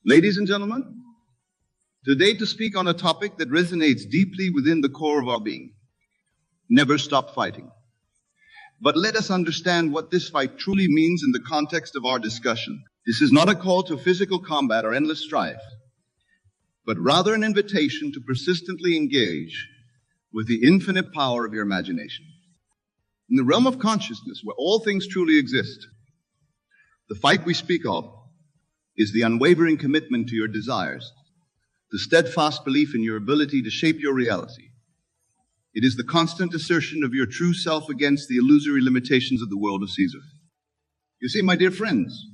Ladies and gentlemen, today to speak on a topic that resonates deeply within the core of our being. Never stop fighting. But let us understand what this fight truly means in the context of our discussion. This is not a call to physical combat or endless strife, but rather an invitation to persistently engage with the infinite power of your imagination. In the realm of consciousness, where all things truly exist, the fight we speak of is the unwavering commitment to your desires, the steadfast belief in your ability to shape your reality. It is the constant assertion of your true self against the illusory limitations of the world of Caesar. You see, my dear friends,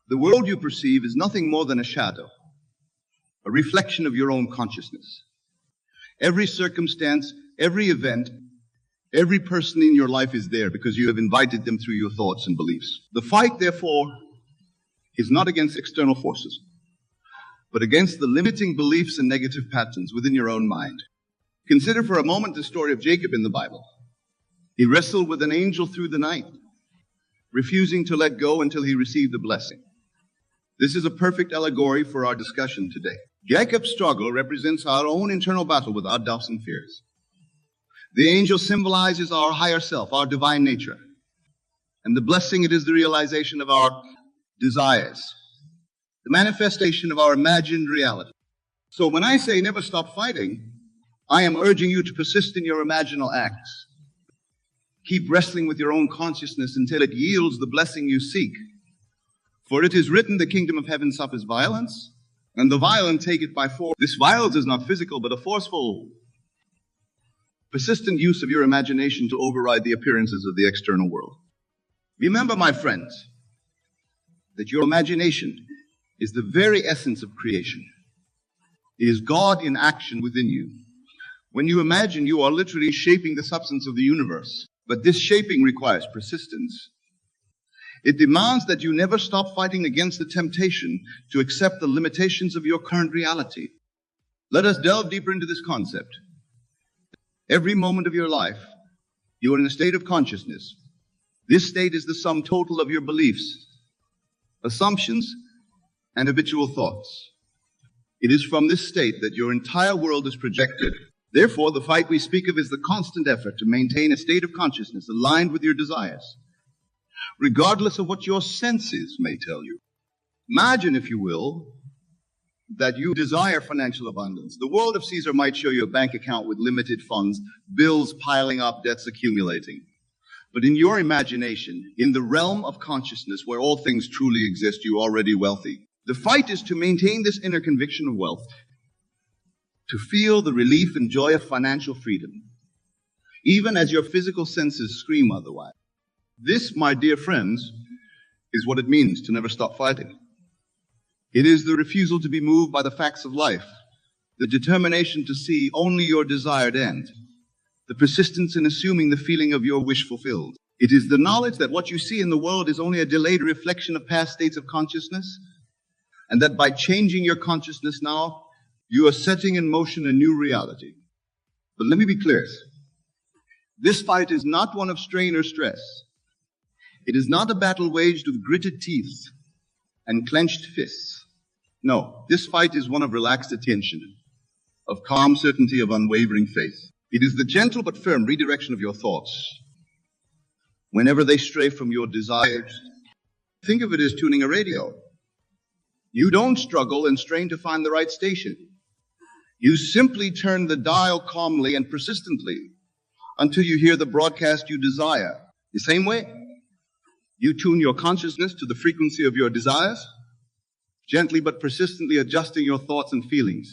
the world you perceive is nothing more than a shadow, a reflection of your own consciousness. Every circumstance, every event, every person in your life is there because you have invited them through your thoughts and beliefs. The fight, therefore, is not against external forces, but against the limiting beliefs and negative patterns within your own mind. Consider for a moment the story of Jacob in the Bible. He wrestled with an angel through the night, refusing to let go until he received a blessing. This is a perfect allegory for our discussion today. Jacob's struggle represents our own internal battle with our doubts and fears. The angel symbolizes our higher self, our divine nature. And the blessing, it is the realization of our desires, the manifestation of our imagined reality. So when I say never stop fighting, I am urging you to persist in your imaginal acts. Keep wrestling with your own consciousness until it yields the blessing you seek. For it is written, the kingdom of heaven suffers violence, and the violent take it by force. This violence is not physical, but a forceful, persistent use of your imagination to override the appearances of the external world. Remember, my friends, that your imagination is the very essence of creation. It is God in action within you. When you imagine, you are literally shaping the substance of the universe. But this shaping requires persistence. It demands that you never stop fighting against the temptation to accept the limitations of your current reality. Let us delve deeper into this concept. Every moment of your life, you are in a state of consciousness. This state is the sum total of your beliefs, assumptions, and habitual thoughts. It is from this state that your entire world is projected. Therefore, the fight we speak of is the constant effort to maintain a state of consciousness aligned with your desires, regardless of what your senses may tell you. Imagine, if you will, that you desire financial abundance. The world of Caesar might show you a bank account with limited funds, bills piling up, debts accumulating. But in your imagination, in the realm of consciousness where all things truly exist, you are already wealthy. The fight is to maintain this inner conviction of wealth, to feel the relief and joy of financial freedom, even as your physical senses scream otherwise. This, my dear friends, is what it means to never stop fighting. It is the refusal to be moved by the facts of life, the determination to see only your desired end, the persistence in assuming the feeling of your wish fulfilled. It is the knowledge that what you see in the world is only a delayed reflection of past states of consciousness, and that by changing your consciousness now, you are setting in motion a new reality. But let me be clear. This fight is not one of strain or stress. It is not a battle waged with gritted teeth and clenched fists. No, this fight is one of relaxed attention, of calm certainty, of unwavering faith. It is the gentle but firm redirection of your thoughts. Whenever they stray from your desires, think of it as tuning a radio. You don't struggle and strain to find the right station. You simply turn the dial calmly and persistently until you hear the broadcast you desire. The same way, you tune your consciousness to the frequency of your desires, gently but persistently adjusting your thoughts and feelings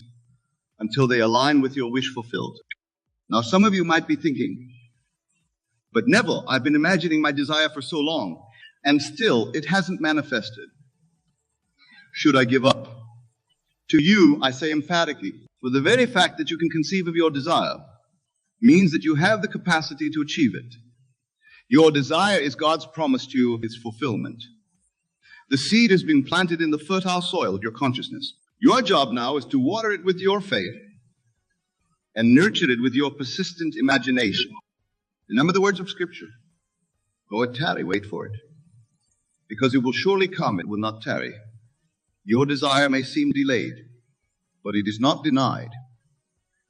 until they align with your wish fulfilled. Now, some of you might be thinking, but Neville, I've been imagining my desire for so long, and still it hasn't manifested. Should I give up? To you, I say emphatically, for the very fact that you can conceive of your desire means that you have the capacity to achieve it. Your desire is God's promise to you of its fulfillment. The seed has been planted in the fertile soil of your consciousness. Your job now is to water it with your faith and nurture it with your persistent imagination. Remember the words of Scripture. Though it tarry, wait for it, because it will surely come, it will not tarry. Your desire may seem delayed, but it is not denied.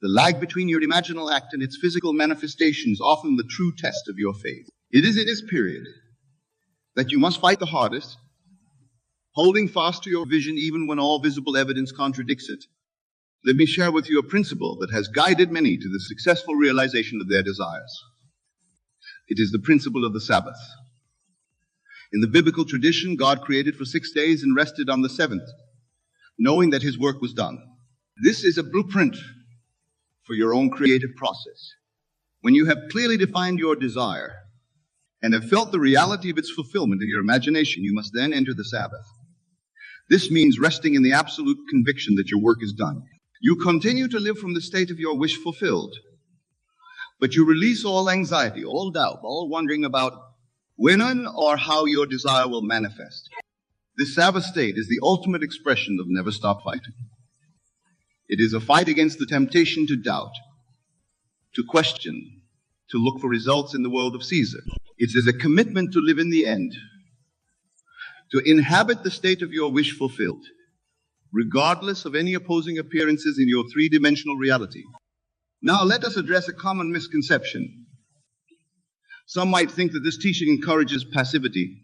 The lag between your imaginal act and its physical manifestation is often the true test of your faith. It is in this period that you must fight the hardest, holding fast to your vision even when all visible evidence contradicts it. Let me share with you a principle that has guided many to the successful realization of their desires. It is the principle of the Sabbath. In the biblical tradition, God created for 6 days and rested on the seventh, knowing that his work was done. This is a blueprint for your own creative process. When you have clearly defined your desire and have felt the reality of its fulfillment in your imagination, you must then enter the Sabbath. This means resting in the absolute conviction that your work is done. You continue to live from the state of your wish fulfilled, but you release all anxiety, all doubt, all wondering about when or how your desire will manifest. This Sabbath state is the ultimate expression of never stop fighting. It is a fight against the temptation to doubt, to question, to look for results in the world of Caesar. It is a commitment to live in the end, to inhabit the state of your wish fulfilled, regardless of any opposing appearances in your three-dimensional reality. Now let us address a common misconception. Some might think that this teaching encourages passivity,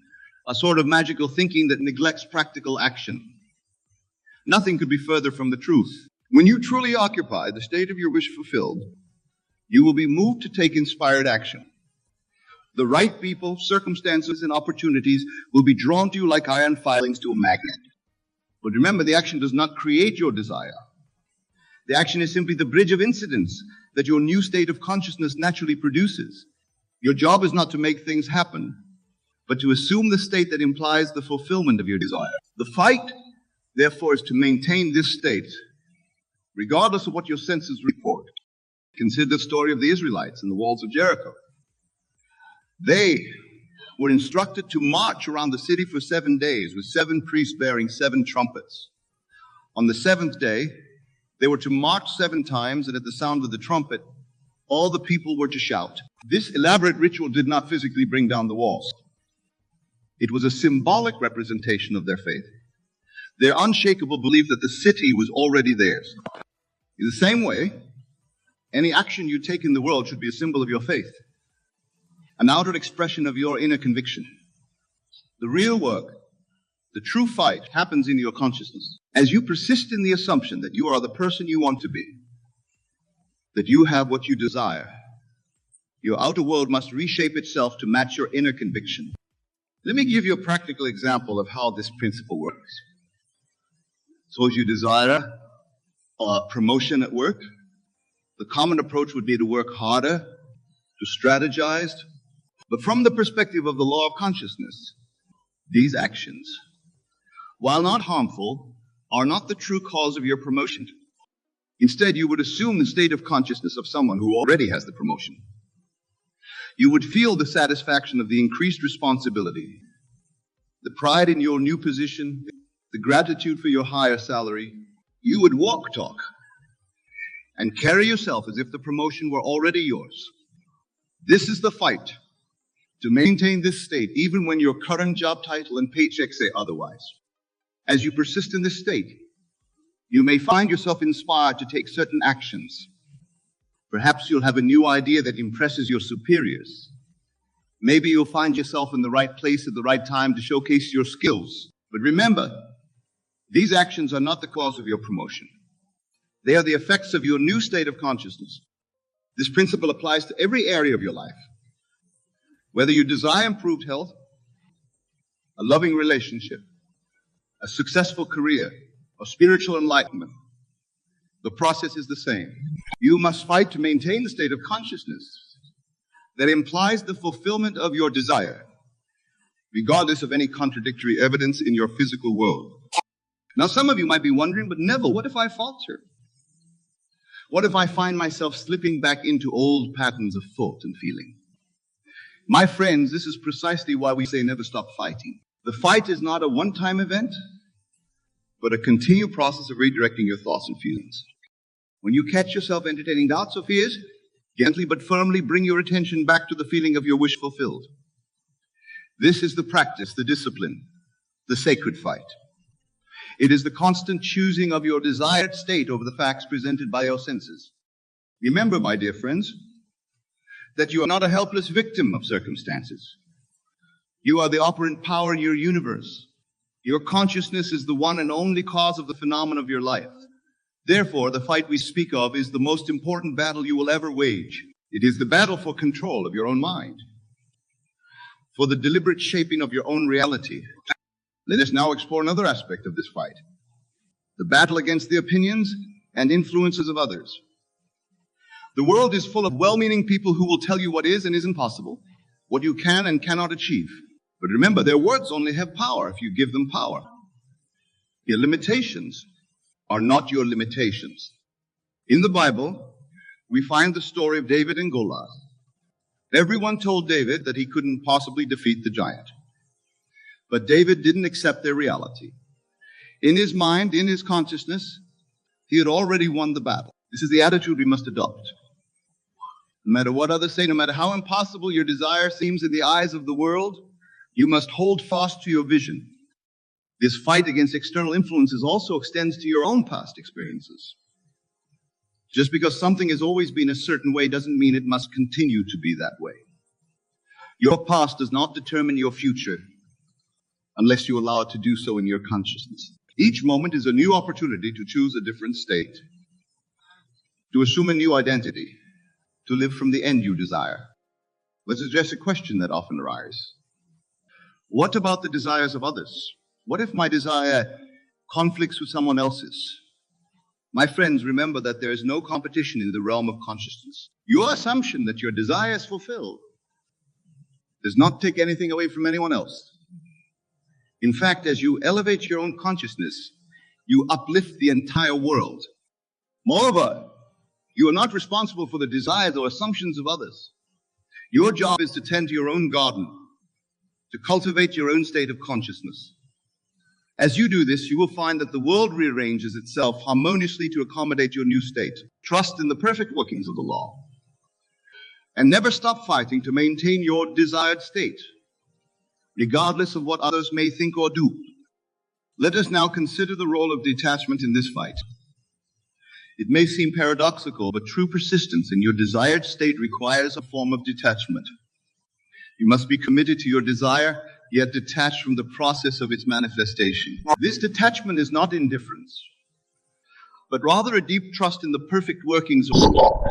a sort of magical thinking that neglects practical action. Nothing could be further from the truth. When you truly occupy the state of your wish fulfilled, you will be moved to take inspired action. The right people, circumstances, and opportunities will be drawn to you like iron filings to a magnet. But remember, the action does not create your desire. The action is simply the bridge of incidents that your new state of consciousness naturally produces. Your job is not to make things happen, but to assume the state that implies the fulfillment of your desire. The fight, therefore, is to maintain this state, regardless of what your senses report. Consider the story of the Israelites in the walls of Jericho. They were instructed to march around the city for 7 days with 7 priests bearing 7 trumpets. On the 7th day, they were to march 7 times, and at the sound of the trumpet, all the people were to shout. This elaborate ritual did not physically bring down the walls. It was a symbolic representation of their faith, their unshakable belief that the city was already theirs. In the same way, any action you take in the world should be a symbol of your faith, an outward expression of your inner conviction. The real work, the true fight, happens in your consciousness. As you persist in the assumption that you are the person you want to be, that you have what you desire, your outer world must reshape itself to match your inner conviction. Let me give you a practical example of how this principle works. Suppose you desire a promotion at work. The common approach would be to work harder, to strategize. But from the perspective of the law of consciousness, these actions, while not harmful, are not the true cause of your promotion. Instead, you would assume the state of consciousness of someone who already has the promotion. You would feel the satisfaction of the increased responsibility, the pride in your new position, the gratitude for your higher salary. You would walk talk and carry yourself as if the promotion were already yours. This is the fight, to maintain this state even when your current job title and paycheck say otherwise. As you persist in this state, you may find yourself inspired to take certain actions. Perhaps you'll have a new idea that impresses your superiors. Maybe you'll find yourself in the right place at the right time to showcase your skills. But remember, these actions are not the cause of your promotion. They are the effects of your new state of consciousness. This principle applies to every area of your life. Whether you desire improved health, a loving relationship, a successful career, or spiritual enlightenment, the process is the same. You must fight to maintain the state of consciousness that implies the fulfillment of your desire, regardless of any contradictory evidence in your physical world. Now, some of you might be wondering, but Neville, what if I falter? What if I find myself slipping back into old patterns of thought and feeling? My friends, this is precisely why we say never stop fighting. The fight is not a one-time event, but a continued process of redirecting your thoughts and feelings. When you catch yourself entertaining doubts or fears, gently but firmly bring your attention back to the feeling of your wish fulfilled. This is the practice, the discipline, the sacred fight. It is the constant choosing of your desired state over the facts presented by your senses. Remember, my dear friends, that you are not a helpless victim of circumstances. You are the operant power in your universe. Your consciousness is the one and only cause of the phenomena of your life. Therefore, the fight we speak of is the most important battle you will ever wage. It is the battle for control of your own mind, for the deliberate shaping of your own reality. Let us now explore another aspect of this fight, the battle against the opinions and influences of others. The world is full of well-meaning people who will tell you what is and isn't possible, what you can and cannot achieve. But remember, their words only have power if you give them power. Your limitations are not your limitations. In the Bible, we find the story of David and Goliath. Everyone told David that he couldn't possibly defeat the giant. But David didn't accept their reality. In his mind, in his consciousness, he had already won the battle. This is the attitude we must adopt. No matter what others say, no matter how impossible your desire seems in the eyes of the world, you must hold fast to your vision. This fight against external influences also extends to your own past experiences. Just because something has always been a certain way doesn't mean it must continue to be that way. Your past does not determine your future unless you allow it to do so in your consciousness. Each moment is a new opportunity to choose a different state, to assume a new identity, to live from the end you desire. Let's address a question that often arises. What about the desires of others? What if my desire conflicts with someone else's? My friends, remember that there is no competition in the realm of consciousness. Your assumption that your desire is fulfilled does not take anything away from anyone else. In fact, as you elevate your own consciousness, you uplift the entire world. Moreover, you are not responsible for the desires or assumptions of others. Your job is to tend to your own garden, to cultivate your own state of consciousness. As you do this, you will find that the world rearranges itself harmoniously to accommodate your new state. Trust in the perfect workings of the law. And never stop fighting to maintain your desired state, regardless of what others may think or do. Let us now consider the role of detachment in this fight. It may seem paradoxical, but true persistence in your desired state requires a form of detachment. You must be committed to your desire, yet detached from the process of its manifestation. This detachment is not indifference, but rather a deep trust in the perfect workings of the law.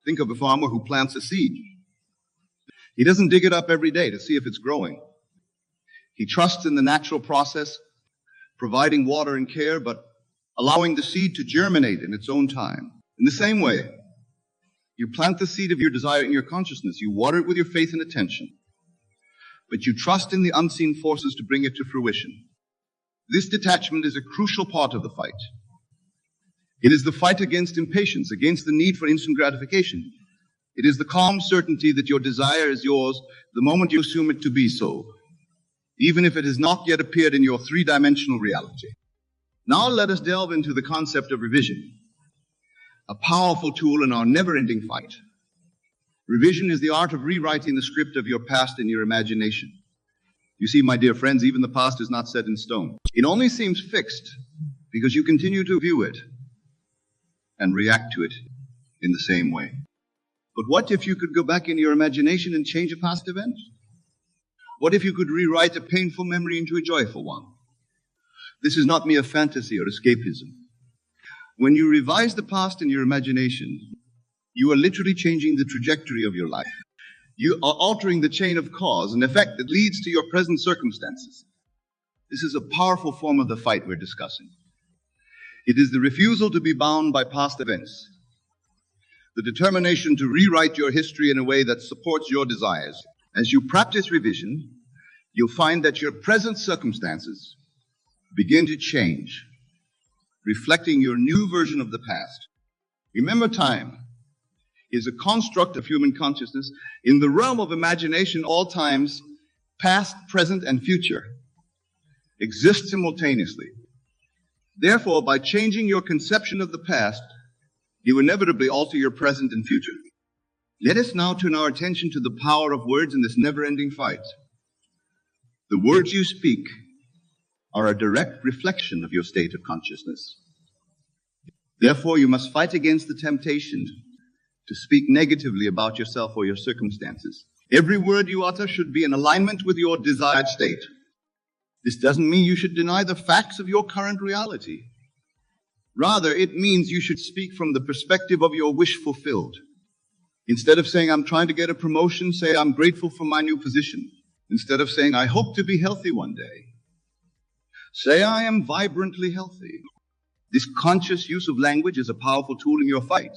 Think of a farmer who plants a seed. He doesn't dig it up every day to see if it's growing. He trusts in the natural process, providing water and care, but allowing the seed to germinate in its own time. In the same way, you plant the seed of your desire in your consciousness. You water it with your faith and attention, but you trust in the unseen forces to bring it to fruition. This detachment is a crucial part of the fight. It is the fight against impatience, against the need for instant gratification. It is the calm certainty that your desire is yours the moment you assume it to be so, even if it has not yet appeared in your three-dimensional reality. Now let us delve into the concept of revision, a powerful tool in our never-ending fight. Revision is the art of rewriting the script of your past in your imagination. You see, my dear friends, even the past is not set in stone. It only seems fixed because you continue to view it and react to it in the same way. But what if you could go back in your imagination and change a past event? What if you could rewrite a painful memory into a joyful one? This is not mere fantasy or escapism. When you revise the past in your imagination, you are literally changing the trajectory of your life. You are altering the chain of cause and effect that leads to your present circumstances. This is a powerful form of the fight we're discussing. It is the refusal to be bound by past events, the determination to rewrite your history in a way that supports your desires. As you practice revision, you'll find that your present circumstances begin to change, reflecting your new version of the past. Remember, time is a construct of human consciousness. In the realm of imagination, all times, past, present, and future, exist simultaneously. Therefore, by changing your conception of the past, you inevitably alter your present and future. Let us now turn our attention to the power of words in this never-ending fight. The words you speak are a direct reflection of your state of consciousness. Therefore, you must fight against the temptation to speak negatively about yourself or your circumstances. Every word you utter should be in alignment with your desired state. This doesn't mean you should deny the facts of your current reality. Rather, it means you should speak from the perspective of your wish fulfilled. Instead of saying, I'm trying to get a promotion, say, I'm grateful for my new position. Instead of saying, I hope to be healthy one day, say, I am vibrantly healthy. This conscious use of language is a powerful tool in your fight.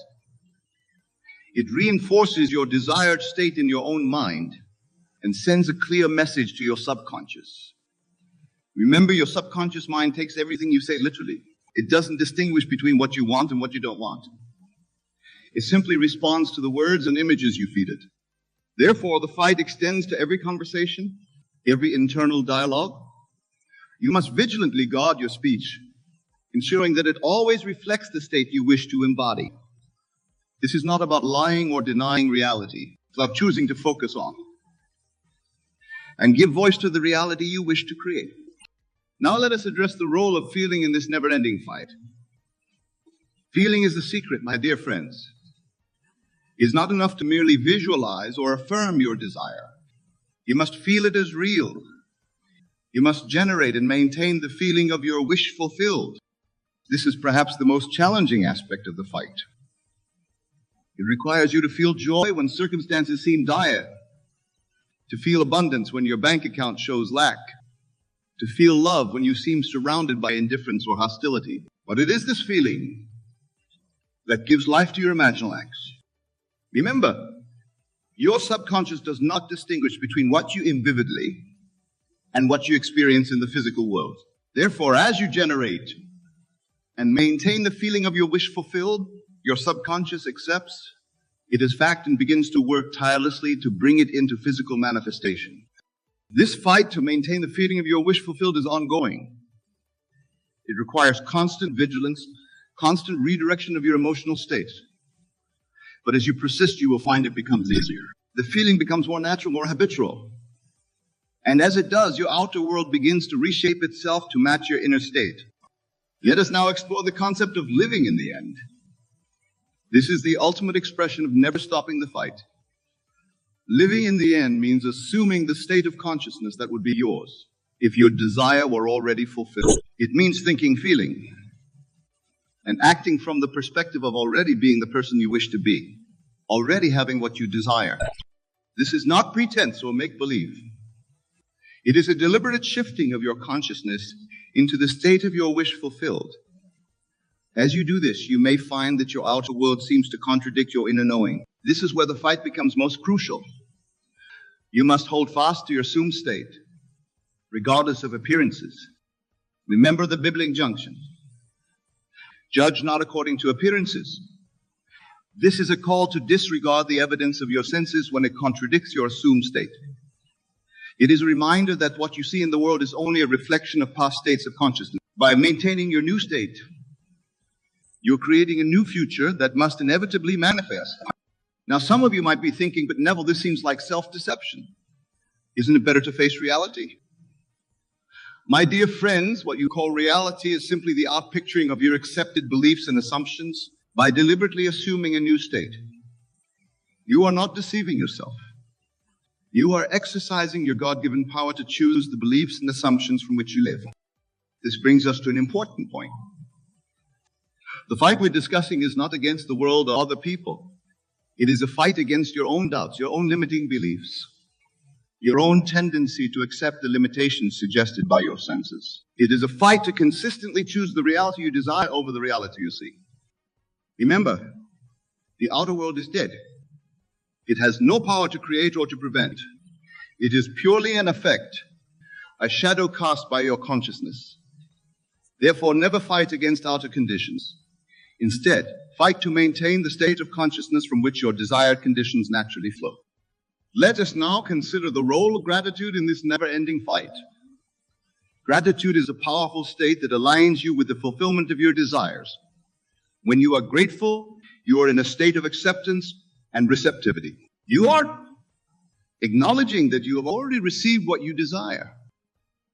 It reinforces your desired state in your own mind and sends a clear message to your subconscious. Remember, your subconscious mind takes everything you say literally. It doesn't distinguish between what you want and what you don't want. It simply responds to the words and images you feed it. Therefore, the fight extends to every conversation, every internal dialogue. You must vigilantly guard your speech, ensuring that it always reflects the state you wish to embody. This is not about lying or denying reality. It's about choosing to focus on and give voice to the reality you wish to create. Now let us address the role of feeling in this never-ending fight. Feeling is the secret, my dear friends. It is not enough to merely visualize or affirm your desire. You must feel it as real. You must generate and maintain the feeling of your wish fulfilled. This is perhaps the most challenging aspect of the fight. It requires you to feel joy when circumstances seem dire, to feel abundance when your bank account shows lack, to feel love when you seem surrounded by indifference or hostility. But it is this feeling that gives life to your imaginal acts. Remember, your subconscious does not distinguish between what you aim vividly and what you experience in the physical world. Therefore, as you generate and maintain the feeling of your wish fulfilled, your subconscious accepts it as fact and begins to work tirelessly to bring it into physical manifestation. This fight to maintain the feeling of your wish fulfilled is ongoing. It requires constant vigilance, constant redirection of your emotional state. But as you persist, you will find it becomes easier. The feeling becomes more natural, more habitual. And as it does, your outer world begins to reshape itself to match your inner state. Let us now explore the concept of living in the end. This is the ultimate expression of never stopping the fight. Living in the end means assuming the state of consciousness that would be yours if your desire were already fulfilled. It means thinking, feeling, and acting from the perspective of already being the person you wish to be, already having what you desire. This is not pretense or make-believe. It is a deliberate shifting of your consciousness into the state of your wish fulfilled. As you do this, you may find that your outer world seems to contradict your inner knowing. This is where the fight becomes most crucial. You must hold fast to your assumed state, regardless of appearances. Remember the biblical injunction. Judge not according to appearances. This is a call to disregard the evidence of your senses when it contradicts your assumed state. It is a reminder that what you see in the world is only a reflection of past states of consciousness. By maintaining your new state, you're creating a new future that must inevitably manifest. Now, some of you might be thinking, but Neville, this seems like self-deception. Isn't it better to face reality? My dear friends, what you call reality is simply the outpicturing of your accepted beliefs and assumptions by deliberately assuming a new state. You are not deceiving yourself. You are exercising your God-given power to choose the beliefs and assumptions from which you live. This brings us to an important point. The fight we're discussing is not against the world or other people. It is a fight against your own doubts, your own limiting beliefs, your own tendency to accept the limitations suggested by your senses. It is a fight to consistently choose the reality you desire over the reality you see. Remember, the outer world is dead. It has no power to create or to prevent. It is purely an effect, a shadow cast by your consciousness. Therefore, never fight against outer conditions. Instead, fight to maintain the state of consciousness from which your desired conditions naturally flow. Let us now consider the role of gratitude in this never-ending fight. Gratitude is a powerful state that aligns you with the fulfillment of your desires. When you are grateful, you are in a state of acceptance and receptivity. You are acknowledging that you have already received what you desire.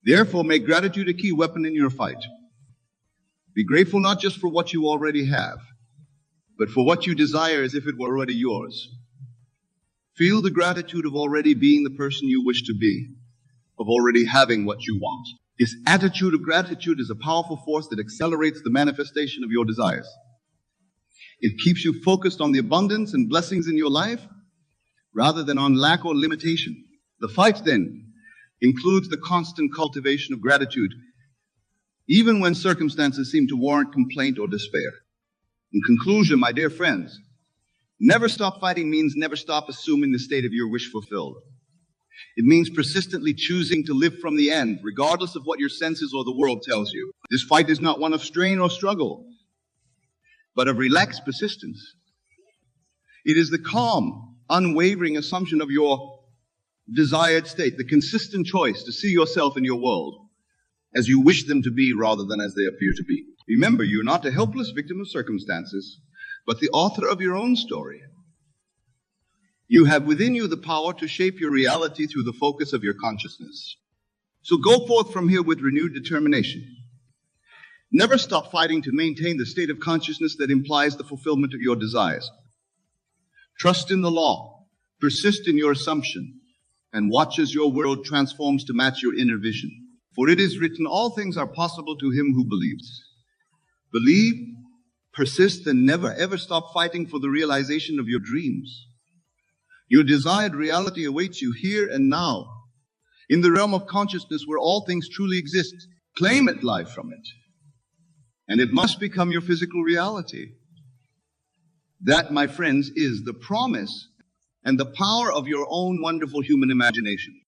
Therefore, make gratitude a key weapon in your fight. Be grateful not just for what you already have, but for what you desire as if it were already yours. Feel the gratitude of already being the person you wish to be, of already having what you want. This attitude of gratitude is a powerful force that accelerates the manifestation of your desires. It keeps you focused on the abundance and blessings in your life rather than on lack or limitation. The fight, then, includes the constant cultivation of gratitude, even when circumstances seem to warrant complaint or despair. In conclusion, my dear friends, never stop fighting means never stop assuming the state of your wish fulfilled. It means persistently choosing to live from the end, regardless of what your senses or the world tells you. This fight is not one of strain or struggle, but of relaxed persistence. It is the calm, unwavering assumption of your desired state, the consistent choice to see yourself in your world as you wish them to be rather than as they appear to be. Remember, you're not a helpless victim of circumstances, but the author of your own story. You have within you the power to shape your reality through the focus of your consciousness. So go forth from here with renewed determination. Never stop fighting to maintain the state of consciousness that implies the fulfillment of your desires. Trust in the law, persist in your assumption, and watch as your world transforms to match your inner vision. For it is written, all things are possible to him who believes. Believe, persist, and never ever stop fighting for the realization of your dreams. Your desired reality awaits you here and now, in the realm of consciousness where all things truly exist. Claim it life from it, and it must become your physical reality. That, my friends, is the promise and the power of your own wonderful human imagination.